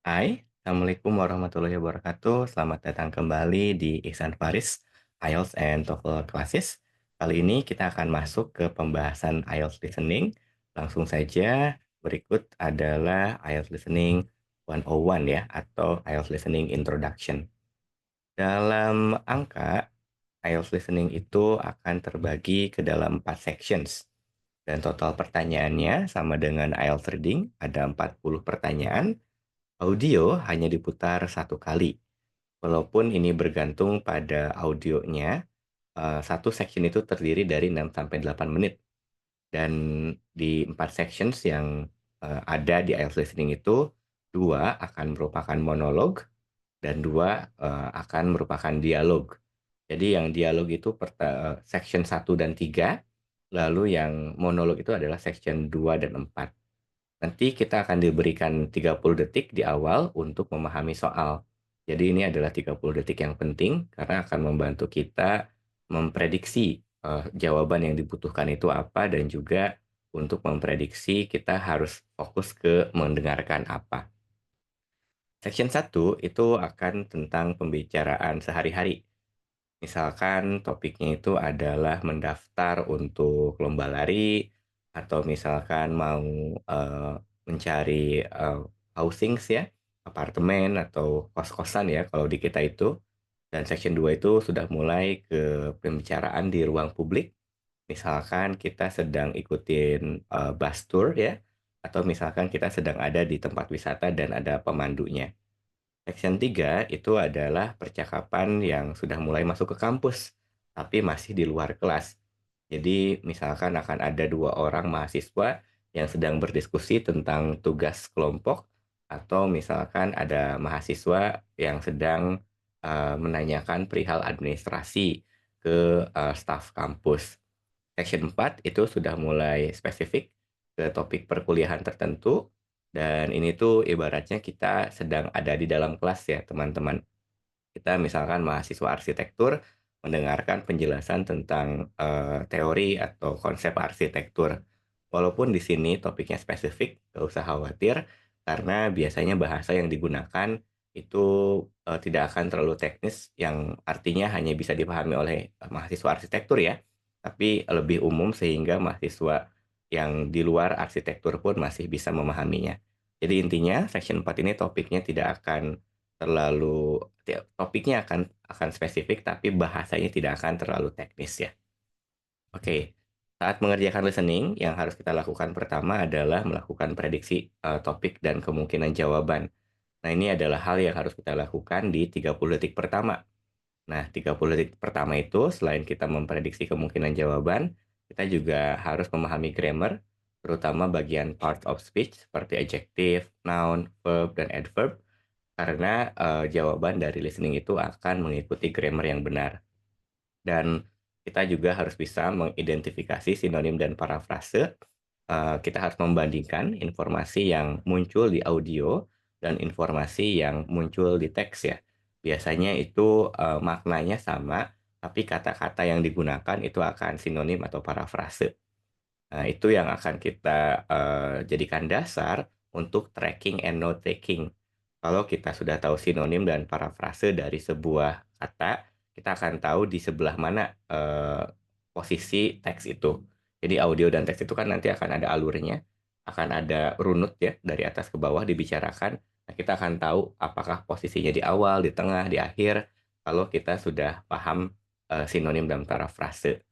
Hai, Assalamualaikum warahmatullahi wabarakatuh. Selamat datang kembali di Ihsan Faris, IELTS and TOEFL Classes. Kali ini kita akan masuk ke pembahasan IELTS Listening. Langsung saja, berikut adalah IELTS Listening 101 ya, atau IELTS Listening Introduction. Dalam angka, IELTS Listening itu akan terbagi ke dalam 4 sections. Dan total pertanyaannya sama dengan IELTS Reading, ada 40 pertanyaan. Audio hanya diputar satu kali, walaupun ini bergantung pada audionya. Satu section itu terdiri dari 6 sampai 8 menit. Dan di 4 sections yang ada di IELTS Listening itu, 2 akan merupakan monolog dan 2 akan merupakan dialog. Jadi yang dialog itu section 1 dan 3, lalu yang monolog itu adalah section 2 dan 4. Nanti kita akan diberikan 30 detik di awal untuk memahami soal. Jadi ini adalah 30 detik yang penting karena akan membantu kita memprediksi jawaban yang dibutuhkan itu apa dan juga untuk memprediksi kita harus fokus ke mendengarkan apa. Section 1 itu akan tentang pembicaraan sehari-hari. Misalkan topiknya itu adalah mendaftar untuk lomba lari, atau misalkan mau mencari housings ya, apartemen atau kos-kosan ya kalau di kita itu. Dan section 2 itu sudah mulai ke pembicaraan di ruang publik. Misalkan kita sedang ikutin bus tour ya, atau misalkan kita sedang ada di tempat wisata dan ada pemandunya. Section 3 itu adalah percakapan yang sudah mulai masuk ke kampus, tapi masih di luar kelas. Jadi misalkan akan ada 2 orang mahasiswa yang sedang berdiskusi tentang tugas kelompok, atau misalkan ada mahasiswa yang sedang menanyakan perihal administrasi ke staf kampus. Section 4 itu sudah mulai spesifik ke topik perkuliahan tertentu, dan ini tuh ibaratnya kita sedang ada di dalam kelas ya teman-teman. Kita misalkan mahasiswa arsitektur mendengarkan penjelasan tentang teori atau konsep arsitektur. Walaupun di sini topiknya spesifik, nggak usah khawatir, karena biasanya bahasa yang digunakan itu tidak akan terlalu teknis, yang artinya hanya bisa dipahami oleh mahasiswa arsitektur ya, tapi lebih umum sehingga mahasiswa yang di luar arsitektur pun masih bisa memahaminya. Jadi intinya section 4 ini topiknya tidak akan terlalu, topiknya akan spesifik tapi bahasanya tidak akan terlalu teknis ya. Oke, saat mengerjakan listening yang harus kita lakukan pertama adalah melakukan prediksi topik dan kemungkinan jawaban. Nah, ini adalah hal yang harus kita lakukan di 30 detik pertama. Nah, 30 detik pertama itu selain kita memprediksi kemungkinan jawaban, kita juga harus memahami grammar, terutama bagian part of speech seperti adjective, noun, verb, dan adverb, karena jawaban dari listening itu akan mengikuti grammar yang benar. Dan kita juga harus bisa mengidentifikasi sinonim dan parafrase. Kita harus membandingkan informasi yang muncul di audio dan informasi yang muncul di teks ya. Biasanya itu maknanya sama, tapi kata-kata yang digunakan itu akan sinonim atau parafrase. Nah, itu yang akan kita jadikan dasar untuk tracking and note taking. Kalau kita sudah tahu sinonim dan parafrase dari sebuah kata, kita akan tahu di sebelah mana posisi teks itu. Jadi audio dan teks itu kan nanti akan ada alurnya, akan ada runut ya dari atas ke bawah dibicarakan. Nah, kita akan tahu apakah posisinya di awal, di tengah, di akhir, kalau kita sudah paham sinonim dan parafrase.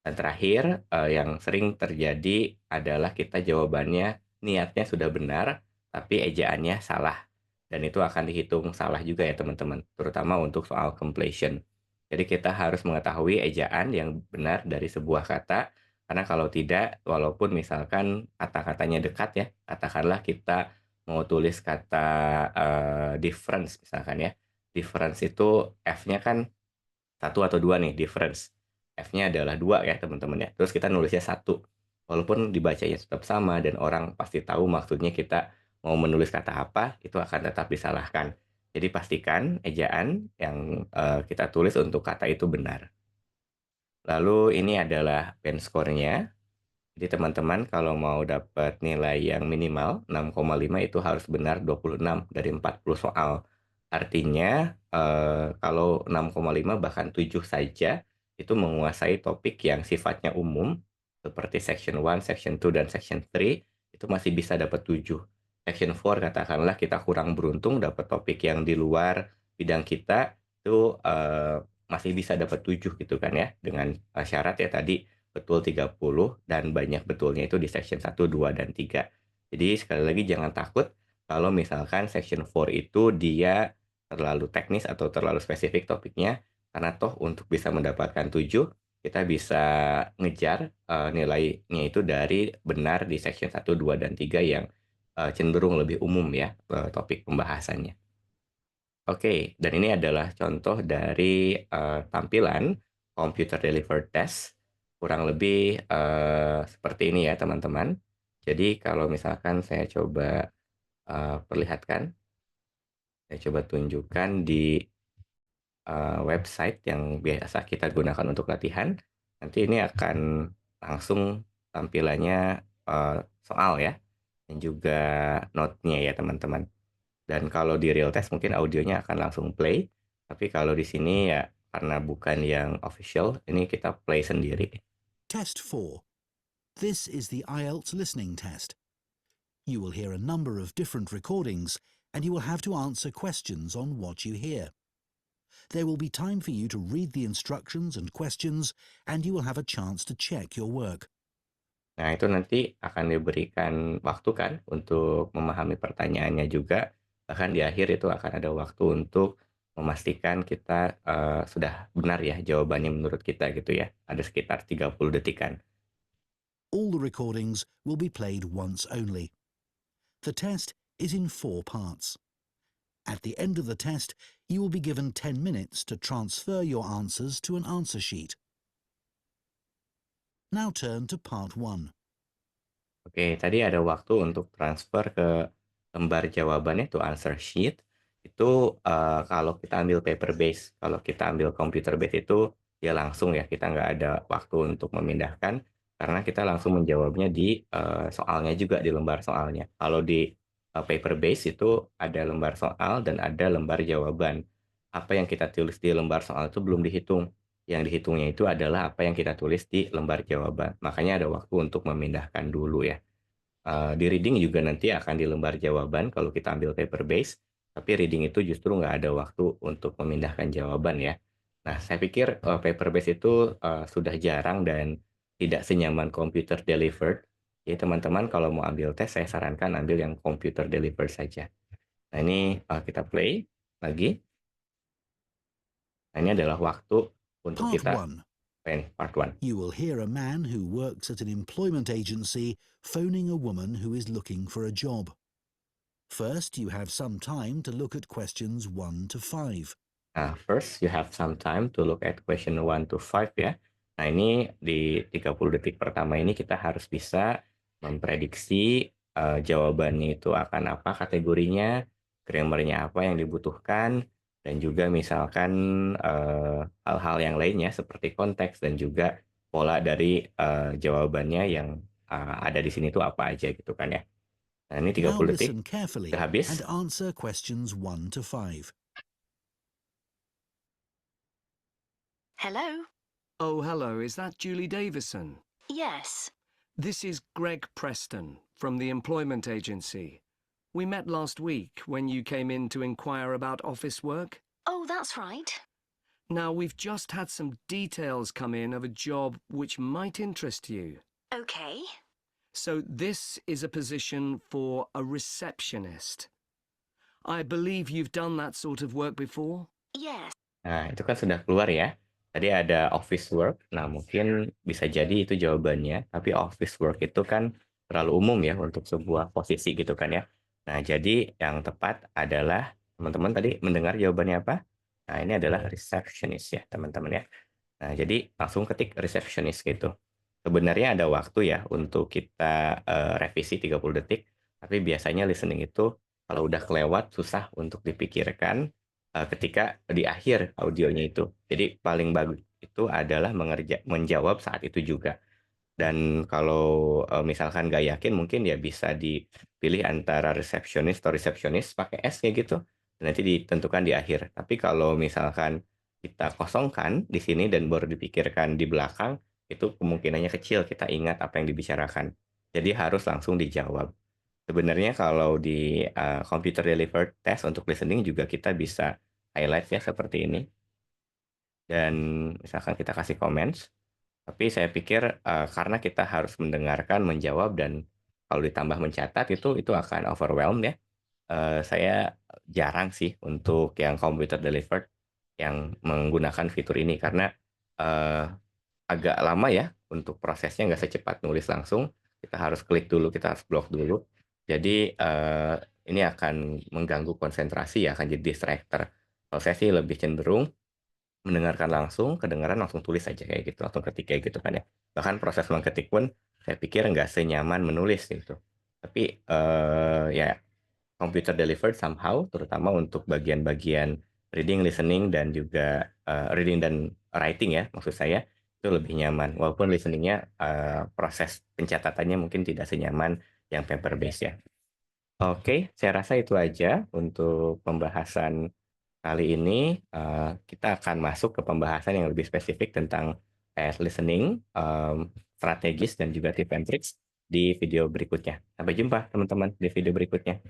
Dan terakhir, yang sering terjadi adalah kita jawabannya niatnya sudah benar, tapi ejaannya salah. Dan itu akan dihitung salah juga ya teman-teman, terutama untuk soal completion. Jadi kita harus mengetahui ejaan yang benar dari sebuah kata, karena kalau tidak, walaupun misalkan kata-katanya dekat ya, katakanlah kita mau tulis kata difference misalkan ya. Difference itu F-nya kan satu atau dua nih, difference. F-nya adalah dua ya teman-teman ya. Terus kita nulisnya satu. Walaupun dibacanya tetap sama dan orang pasti tahu maksudnya kita mau menulis kata apa, itu akan tetap disalahkan. Jadi pastikan ejaan yang kita tulis untuk kata itu benar. Lalu ini adalah band score-nya. Jadi teman-teman kalau mau dapat nilai yang minimal 6,5 itu harus benar 26 dari 40 soal. Artinya, kalau 6,5 bahkan 7 saja itu menguasai topik yang sifatnya umum seperti section 1, section 2, dan section 3 itu masih bisa dapat 7. Section 4 katakanlah kita kurang beruntung dapat topik yang di luar bidang kita itu, masih bisa dapat 7 gitu kan ya dengan, syarat ya tadi betul 30 dan banyak betulnya itu di section 1, 2, dan 3. Jadi sekali lagi jangan takut kalau misalkan section 4 itu dia terlalu teknis atau terlalu spesifik topiknya, karena toh untuk bisa mendapatkan 7 kita bisa ngejar, nilainya itu dari benar di section 1, 2, dan 3 yang, cenderung lebih umum ya, topik pembahasannya. Oke, dan ini adalah contoh dari, tampilan computer delivered test, kurang lebih, seperti ini ya teman-teman. Jadi kalau misalkan saya coba, perlihatkan, saya coba tunjukkan di, website yang biasa kita gunakan untuk latihan, nanti ini akan langsung tampilannya, soal ya, dan juga note-nya ya teman-teman. Dan kalau di real test mungkin audionya akan langsung play, tapi kalau di sini ya karena bukan yang official, ini kita play sendiri. Test 4. This is the IELTS listening test. You will hear a number of different recordings and you will have to answer questions on what you hear. There will be time for you to read the instructions and questions and you will have a chance to check your work. Nah, itu nanti akan diberikan waktu kan untuk memahami pertanyaannya juga, bahkan di akhir itu akan ada waktu untuk memastikan kita, sudah benar ya jawabannya menurut kita gitu ya, ada sekitar 30 detikan. All the recordings will be played once only. The test is in 4 parts. At the end of the test, you will be given 10 minutes to transfer your answers to an answer sheet. Now turn to part 1. Oke, tadi ada waktu untuk transfer ke lembar jawabannya to answer sheet. Itu, kalau kita ambil paper base. Kalau kita ambil computer base itu ya langsung ya, kita nggak ada waktu untuk memindahkan, karena kita langsung menjawabnya di, soalnya juga, di lembar soalnya. Kalau di, paper base itu ada lembar soal dan ada lembar jawaban. Apa yang kita tulis di lembar soal itu belum dihitung. Yang dihitungnya itu adalah apa yang kita tulis di lembar jawaban. Makanya ada waktu untuk memindahkan dulu ya. Di reading juga nanti akan di lembar jawaban kalau kita ambil paper base, tapi reading itu justru nggak ada waktu untuk memindahkan jawaban ya. Nah, saya pikir, paper base itu, sudah jarang dan tidak senyaman computer delivered. Jadi teman-teman kalau mau ambil tes, saya sarankan ambil yang computer delivered saja. Nah ini, kita play lagi. Nah ini adalah waktu untuk Part kita 1. part 1. You will hear a man who works at an employment agency phoning a woman who is looking for a job. First, you have some time to look at questions 1 to 5. Nah, first you have some time to look at question 1 to 5 ya. Nah, ini di 30 detik pertama ini kita harus bisa memprediksi, jawabannya itu akan apa kategorinya, grammar-nya apa yang dibutuhkan, dan juga misalkan, hal-hal yang lainnya seperti konteks dan juga pola dari, jawabannya yang, ada di sini tuh apa aja gitu kan ya. Nah, ini Now 30 detik listen udah carefully and habis. answer questions 1 to 5. Hello? Oh, hello. Is that Julie Davison? Yes. This is Greg Preston from the employment agency. We met last week when you came in to inquire about office work. Oh, that's right. Now, we've just had some details come in of a job which might interest you. Okay. So this is a position for a receptionist. I believe you've done that sort of work before? Yes. Nah, itu kan sudah keluar ya. Tadi ada office work. Nah, mungkin bisa jadi itu jawabannya, tapi office work itu kan terlalu umum ya untuk sebuah posisi gitu kan ya. Nah, jadi yang tepat adalah teman-teman tadi mendengar jawabannya apa? Nah, ini adalah receptionist ya, teman-teman ya. Nah, jadi langsung ketik receptionist gitu. Sebenarnya ada waktu ya untuk kita, revisi 30 detik, tapi biasanya listening itu kalau udah kelewat susah untuk dipikirkan, ketika di akhir audionya itu. Jadi paling bagus itu adalah menjawab saat itu juga. Dan kalau, misalkan nggak yakin mungkin ya bisa dipilih antara resepsionis atau resepsionis pakai S kayak gitu, dan nanti ditentukan di akhir. Tapi kalau misalkan kita kosongkan di sini dan baru dipikirkan di belakang, itu kemungkinannya kecil kita ingat apa yang dibicarakan. Jadi harus langsung dijawab. Sebenarnya kalau di, computer delivered test untuk listening juga kita bisa highlight ya seperti ini, dan misalkan kita kasih comments, tapi saya pikir, karena kita harus mendengarkan, menjawab, dan kalau ditambah mencatat itu akan overwhelmed ya. Saya jarang sih untuk yang computer delivered yang menggunakan fitur ini karena, eee, agak lama ya untuk prosesnya nggak secepat nulis langsung, kita harus klik dulu, kita harus blok dulu. Jadi, ini akan mengganggu konsentrasi ya, akan jadi distractor. Kalau saya sih lebih cenderung mendengarkan langsung, kedengaran langsung tulis aja kayak gitu, langsung ketik kayak gitu kan ya. Bahkan proses mengetik pun saya pikir nggak senyaman menulis gitu. Tapi, ya computer delivered somehow terutama untuk bagian-bagian reading, listening, dan juga, reading dan writing ya maksud saya, itu lebih nyaman. Walaupun listening-nya, proses pencatatannya mungkin tidak senyaman yang paper based ya. Oke, saya rasa itu aja untuk pembahasan kali ini. Kita akan masuk ke pembahasan yang lebih spesifik tentang listening, strategis dan juga tips and tricks di video berikutnya. Sampai jumpa teman-teman di video berikutnya.